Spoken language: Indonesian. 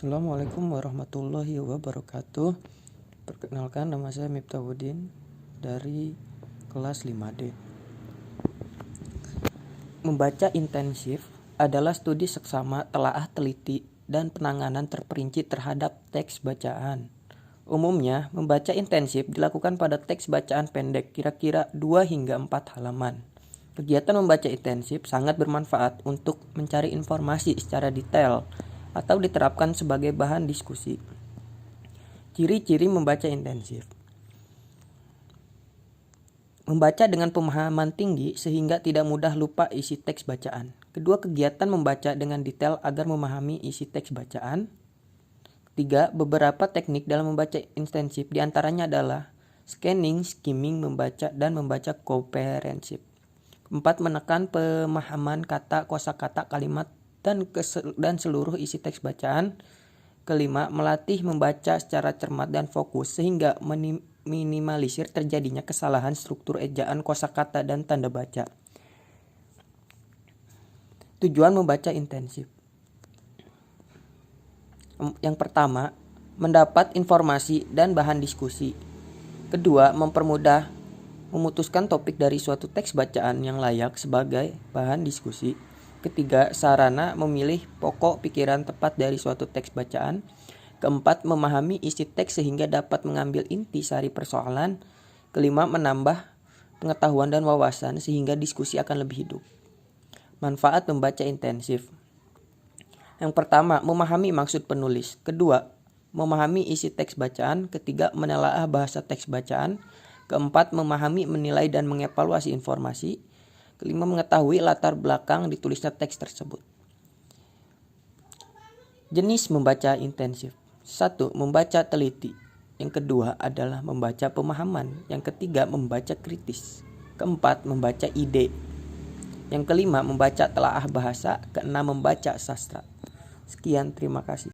Assalamualaikum warahmatullahi wabarakatuh. Perkenalkan, nama saya Miftahudin dari kelas 5D. Membaca intensif adalah studi seksama, telaah teliti, dan penanganan terperinci terhadap teks bacaan. Umumnya, membaca intensif dilakukan pada teks bacaan pendek, kira-kira 2 hingga 4 halaman. Kegiatan membaca intensif sangat bermanfaat untuk mencari informasi secara detail atau diterapkan sebagai bahan diskusi. Ciri-ciri membaca intensif: membaca dengan pemahaman tinggi sehingga tidak mudah lupa isi teks bacaan. Kedua, kegiatan membaca dengan detail agar memahami isi teks bacaan. 3. Beberapa teknik dalam membaca intensif diantaranya adalah scanning, skimming, membaca, dan membaca komprehensif. 4. Menekan pemahaman kata, kosakata, kalimat, dan seluruh isi teks bacaan. 5. Melatih membaca secara cermat dan fokus sehingga minimalisir terjadinya kesalahan struktur ejaan, kosakata, dan tanda baca. Tujuan membaca intensif: yang pertama, mendapat informasi dan bahan diskusi. Kedua, mempermudah memutuskan topik dari suatu teks bacaan yang layak sebagai bahan diskusi. Ketiga, sarana memilih pokok pikiran tepat dari suatu teks bacaan. Keempat, memahami isi teks sehingga dapat mengambil inti sari persoalan. Kelima, menambah pengetahuan dan wawasan sehingga diskusi akan lebih hidup. Manfaat membaca intensif: yang pertama, memahami maksud penulis. Kedua, memahami isi teks bacaan. Ketiga, menelaah bahasa teks bacaan. Keempat, memahami, menilai, dan mengevaluasi informasi. Kelima, mengetahui latar belakang ditulisnya teks tersebut. Jenis membaca intensif: 1. Membaca teliti. Yang kedua adalah membaca pemahaman. Yang ketiga, membaca kritis. Keempat, membaca ide. Yang kelima, membaca telaah bahasa. Keenam, membaca sastra. Sekian, terima kasih.